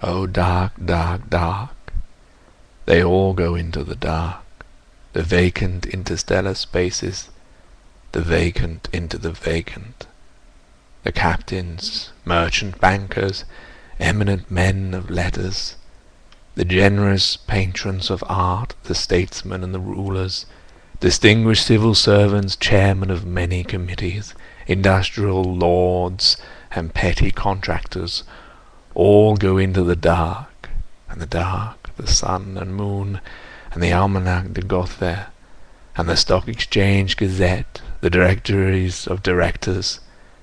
Oh, dark, dark, dark. They all go into the dark, the vacant interstellar spaces, the vacant into the vacant. The captains, merchant bankers, eminent men of letters, the generous patrons of art, the statesmen and the rulers, distinguished civil servants, chairmen of many committees, industrial lords and petty contractors, all go into the dark, and the dark, the sun and moon, and the Almanac de Gotha, and the Stock Exchange Gazette, the directories of directors,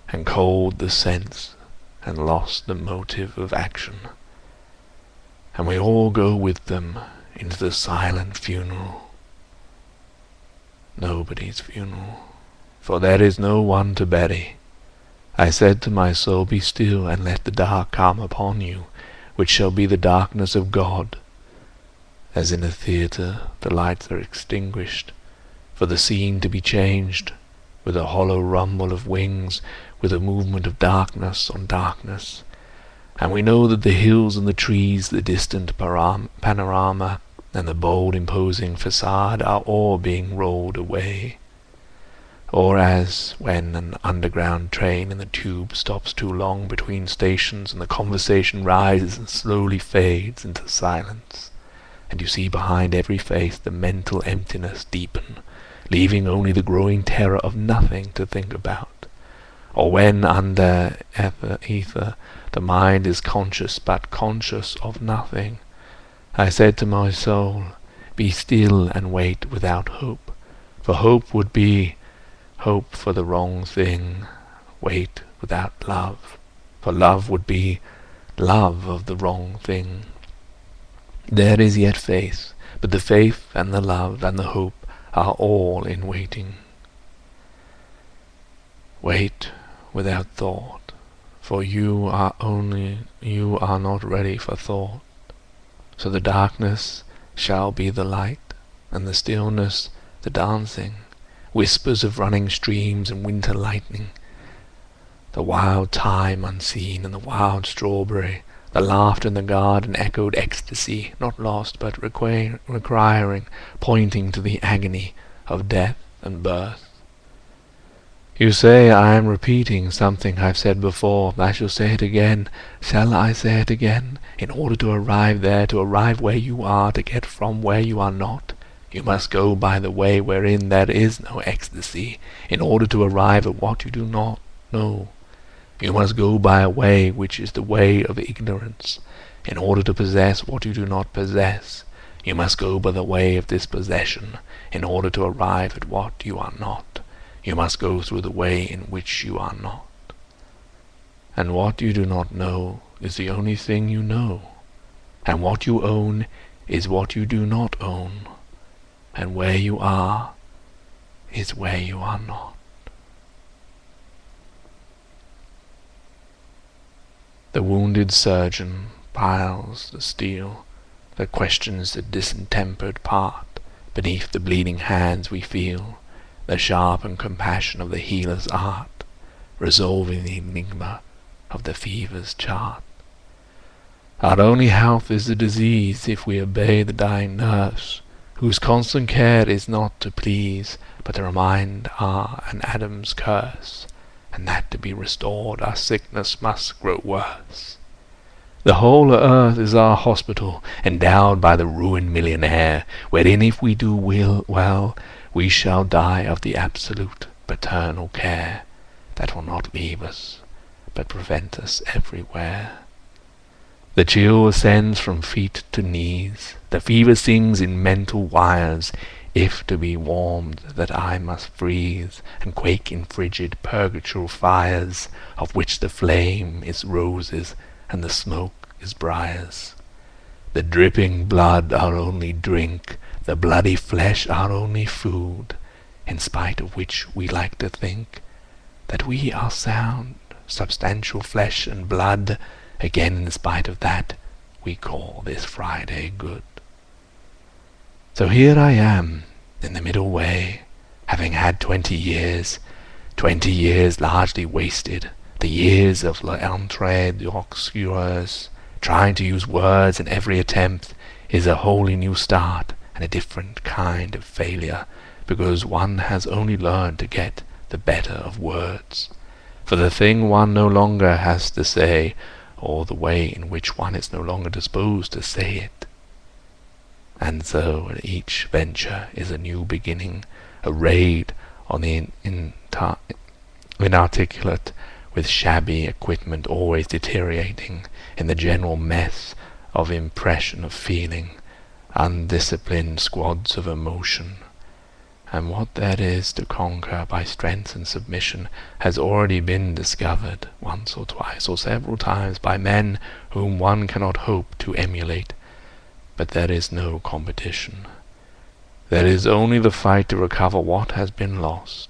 and cold the sense, and lost the motive of action. And we all go with them into the silent funeral. Nobody's funeral, for there is no one to bury. I said to my soul, be still, and let the dark come upon you, which shall be the darkness of God. As in a theatre, the lights are extinguished, for the scene to be changed, with a hollow rumble of wings, with a movement of darkness on darkness. And we know that the hills and the trees, the distant panorama, and the bold imposing facade are all being rolled away. Or as when an underground train in the tube stops too long between stations, and the conversation rises and slowly fades into silence, and you see behind every face the mental emptiness deepen, leaving only the growing terror of nothing to think about. Or when under ether the mind is conscious, but conscious of nothing. I said to my soul, be still and wait without hope, for hope would be hope for the wrong thing. Wait without love, for love would be love of the wrong thing. There is yet faith, but the faith and the love and the hope are all in waiting. Wait without thought, for you are not ready for thought. So the darkness shall be the light, and the stillness the dancing, whispers of running streams and winter lightning, the wild thyme unseen and the wild strawberry, the laughter in the garden echoed ecstasy, not lost but requiring, pointing to the agony of death and birth. You say I am repeating something I've said before. I shall say it again. Shall I say it again? In order to arrive there, to arrive where you are, to get from where you are not, you must go by the way wherein there is no ecstasy. In order to arrive at what you do not know, you must go by a way which is the way of ignorance. In order to possess what you do not possess, you must go by the way of dispossession. In order to arrive at what you are not, you must go through the way in which you are not. And what you do not know is the only thing you know, and what you own is what you do not own, and where you are is where you are not. The wounded surgeon piles the steel that questions the distempered part. Beneath the bleeding hands we feel the sharpened compassion of the healer's art, resolving the enigma of the fever's chart. Our only health is the disease if we obey the dying nurse, whose constant care is not to please, but to remind an Adam's curse, and that to be restored our sickness must grow worse. The whole earth is our hospital, endowed by the ruined millionaire, wherein if we do well, we shall die of the absolute paternal care, that will not leave us, but prevent us everywhere. The chill ascends from feet to knees, the fever sings in mental wires, if to be warmed that I must freeze, and quake in frigid purgatorial fires, of which the flame is roses, and the smoke is briars. The dripping blood our only drink, the bloody flesh our only food, in spite of which we like to think that we are sound, substantial flesh and blood. Again, in spite of that, we call this Friday good. So here I am, in the middle way, having had 20 years largely wasted, the years of l'entrée d'obscurs, Trying to use words in every attempt is a wholly new start and a different kind of failure, because one has only learned to get the better of words. For the thing one no longer has to say, or the way in which one is no longer disposed to say it. And so each venture is a new beginning, a raid on the inarticulate, with shabby equipment always deteriorating in the general mess of impression of feeling, undisciplined squads of emotion. And what there is to conquer by strength and submission has already been discovered once or twice or several times by men whom one cannot hope to emulate. But there is no competition. There is only the fight to recover what has been lost,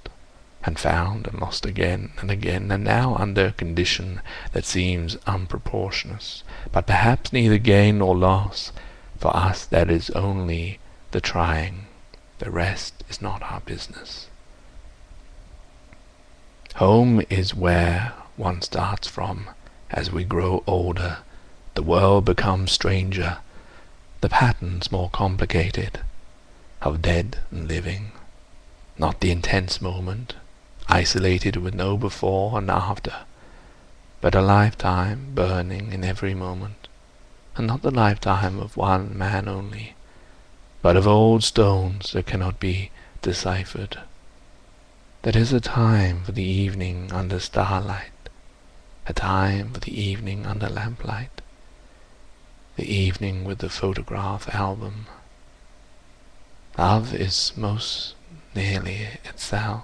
and found and lost again and again, and now under a condition that seems unproportionate, but perhaps neither gain nor loss. For us there is only the trying. The rest is not our business. Home is where one starts from. As we grow older, the world becomes stranger, the patterns more complicated, of dead and living. Not the intense moment, isolated with no before and after, but a lifetime burning in every moment, and not the lifetime of one man only, but of old stones that cannot be deciphered. That is a time for the evening under starlight, a time for the evening under lamplight, the evening with the photograph album. Love is most nearly itself,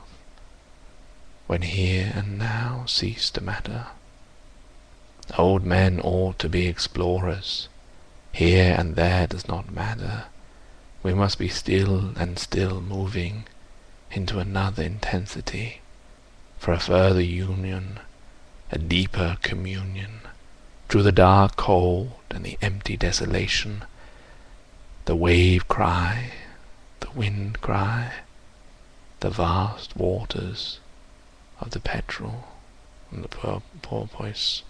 when here and now cease to matter. Old men ought to be explorers. Here and there does not matter. We must be still and still moving into another intensity, for a further union, a deeper communion, through the dark cold and the empty desolation, the wave cry, the wind cry, the vast waters of the petrel and the porpoise.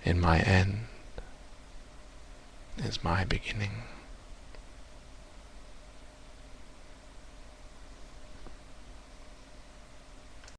In my end is my beginning.